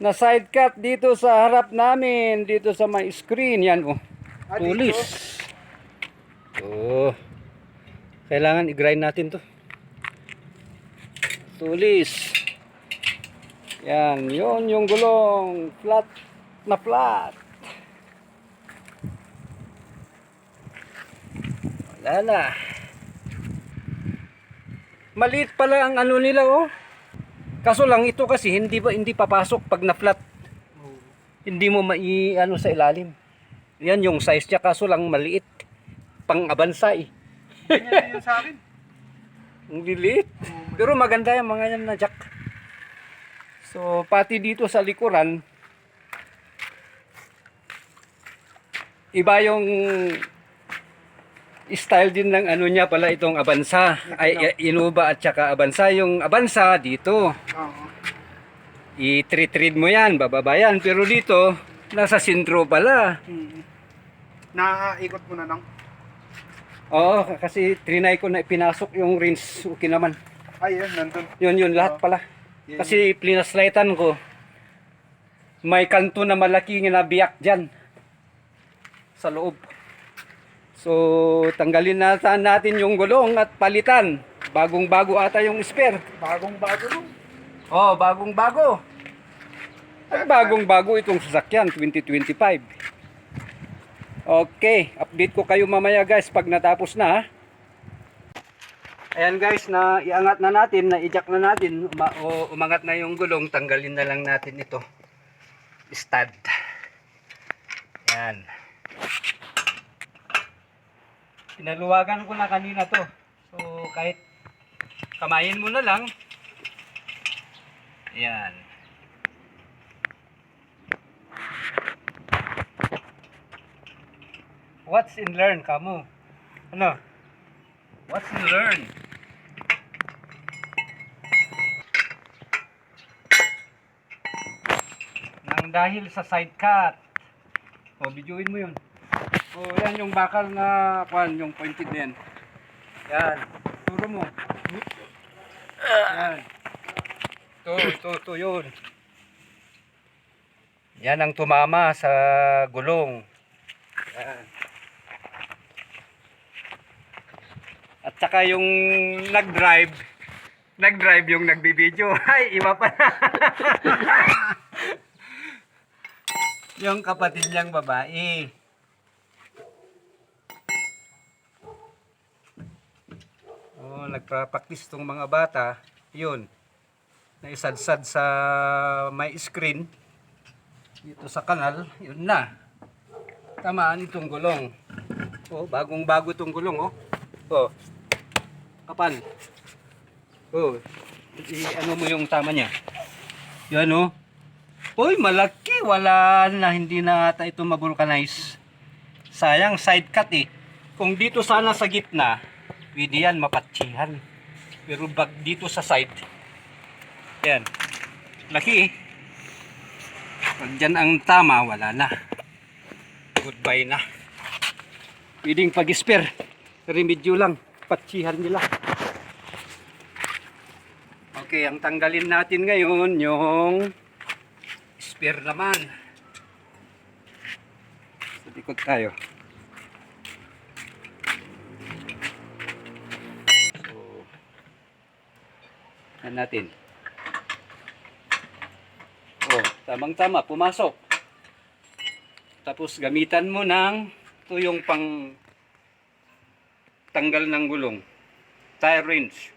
na side cut dito sa harap namin, dito sa may screen. Yan oh. Tulis. Oh. Kailangan i-grind natin to. Tulis. Yan, yun yung gulong. Flat na flat. Wala na. Maliit pala ang ano nila oh. Kaso lang ito kasi hindi papasok pag na flat. Hindi mo mai ano sa ilalim. Yan yung size niya kaso lang maliit. Pang abansay. Ganyan yun sa akin. Ang liit. Pero maganda yung mga yan na jack. So pati dito sa likuran iba yung style din ng ano niya pala itong Avanza. Ay Innova at saka Avanza. Yung Avanza dito. Oo. I-treat mo yan, bababa yan. Pero dito, nasa sentro pala. Naaikot mo na lang. Oo, kasi trinay ko na pinasok yung rinse. Okay naman. Ay, yun, nandun. Yun, lahat pala. Kasi plinaslightan ko. May kanto na malaki na biyak dyan. Sa loob. So, tanggalin natin yung gulong at palitan. Bagong-bago ata yung spare. Bagong-bago no? Oh, bagong-bago. At bagong-bago itong sasakyan, 2025. Okay, update ko kayo mamaya guys pag natapos na ha. Ayan guys, na iangat na natin, na i-jack na natin, umangat na yung gulong, tanggalin na lang natin ito. Stud. Ayan. Pinaluwagan ko na kanina to. So kahit kamayin mo na lang. Ayan. Watch and learn kamo. Ano? Watch and learn. Nang dahil sa side cut. O, videoin mo yun. O, yan yung bakal na kwan, yung pointed na yan. Yan. Turo mo. Yan. Ito, yun. Yan ang tumama sa gulong. Yan. At saka yung nag-drive yung nagbibideo. Ay, iba pa. Yung kapatid niyang babae. Oh, nagpa-practice tong mga bata. Yun. Naisadsad sa may screen. Dito sa kanal. Yun na. Tamaan itong gulong. Oh, bagong-bago itong gulong, oh. Oh. Kapal. Oh. Ano mo yung tama niya? Yan, oh. Uy, malaki. Wala na. Hindi na ata ito mabulkanize. Sayang, side cut eh. Kung dito sana sa gitna, pwede yan mapatsihan. Pero bag dito sa side, yan. Laki eh. Pag dyan ang tama, wala na. Goodbye na. Pwedeng pag-spare. Remedyo lang. Patsihan nila. Okay, ang tanggalin natin ngayon yung spare naman. So, ikot tayo. So, yan natin. Oh, tamang-tama, pumasok. Tapos gamitan mo ng ito yung pang tanggal ng gulong. Tire wrench.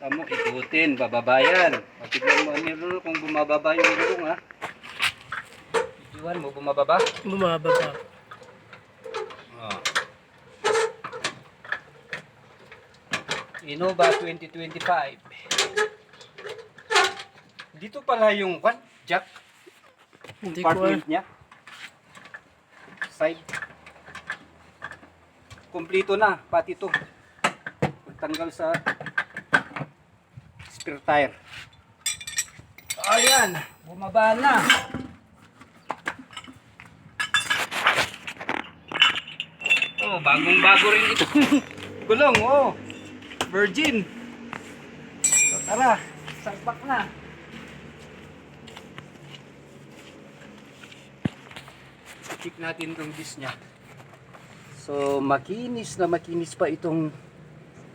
Mo ikutin, bababayan. Tignan mo ano kung bumababa yung gulong ha. Iwan mo bumababa? Bumababa. Oh. Innova 2025. Dito pala yung kwan, jack. Hindi ko Compartment niya. Side. Kompleto na, pati ito. Tanggal sa spare tire. Ayan, bumaba na. Oh, bagong-bago rin ito. Gulong, oh. Virgin. Tara, salpak na. Check natin itong dish niya. So, makinis na makinis pa itong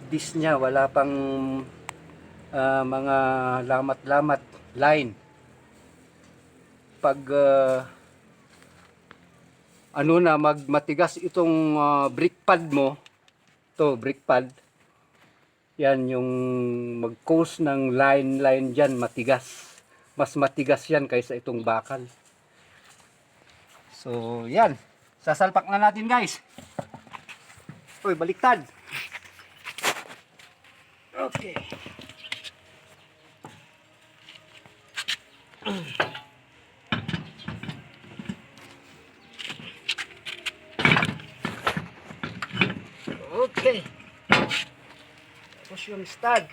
dish niya. Wala pang mga lamat-lamat line. Pag matigas itong brick pad mo, to brick pad, yan yung mag-cause ng line dyan, matigas. Mas matigas yan kaysa itong bakal. So, yan. Sasalpak na natin, guys. Uy, baliktad. Okay. Okay. Tapos yung stud.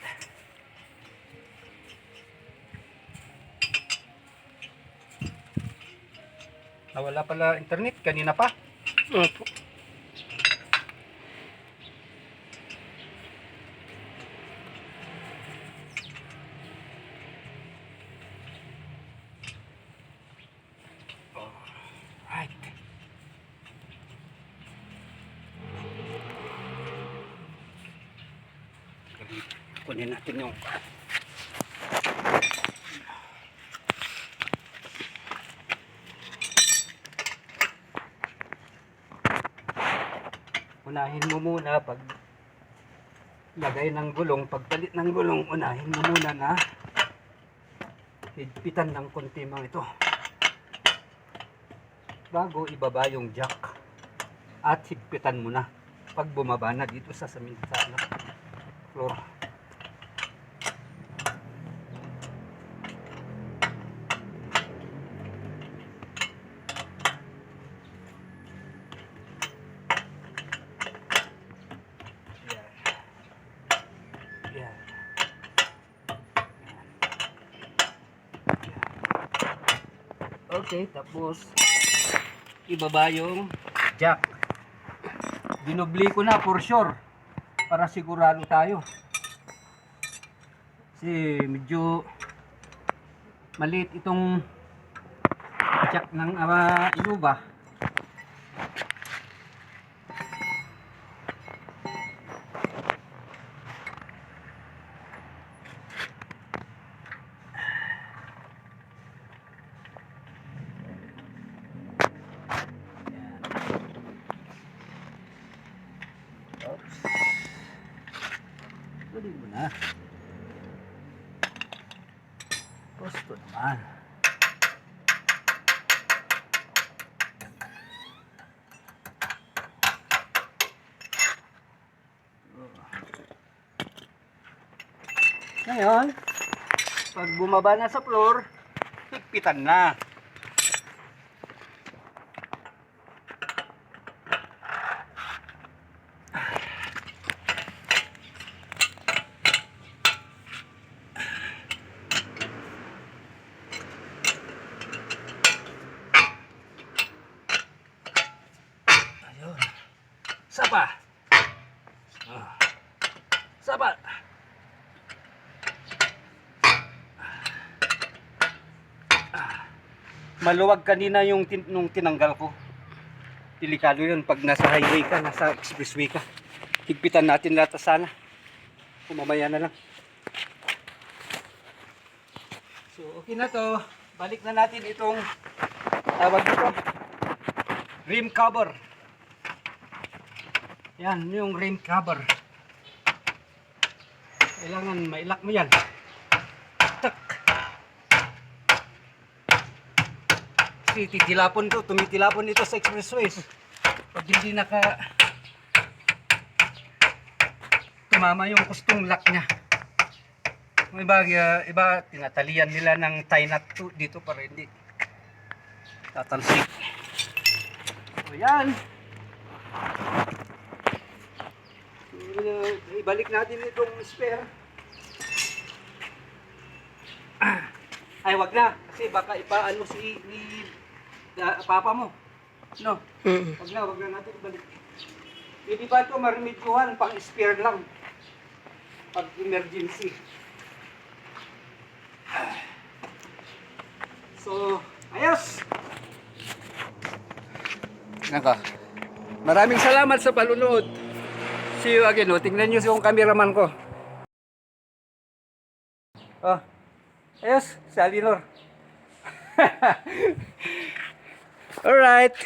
Nawala pala internet kanina pa. Opo. Right. Kunin natin yung unahin mo muna pag lagay ng gulong, pagpalit ng gulong, unahin mo muna na higpitan ng konti mga ito bago ibaba yung jack at higpitan mo na pag bumaba na dito sa floor. Yan. Okay, tapos ibaba yung jack. Dinubli ko na for sure para sigurado tayo. Kasi medyo maliit itong jack ng inuba. Oops. Tuloy mo na. Gusto naman. Ngayon, pag bumaba na sa floor, higpitan na. Ayun. Sapa. Sapa. Maluwag kanina yung nung tinanggal ko. Delikado yun pag nasa highway ka, nasa expressway ka. Higpitan natin lahat sana. Mamaya na lang. So okay na to. Balik na natin itong tawag dito. Rim cover. Yan, yung rim cover. Kailangan mailak mo yan. Tak. Kasi titilapon to, tumitilapon ito sa expressways. Pag hindi tumama yung kustong lock niya. Yung iba tinatalian nila ng tie knot dito para hindi tatalsik. So yan. Ibalik natin itong spare. Ay wag na kasi baka ipaano ni papa mo. No. Wag na natin ibalik. Hindi ba ito maremedyohan pang spare lang pag emergency. So, ayos! Naka. Maraming salamat sa panunood. See you again. Oh. Tingnan nyo yung cameraman ko. Oh, ayos, si Alinor. Alright.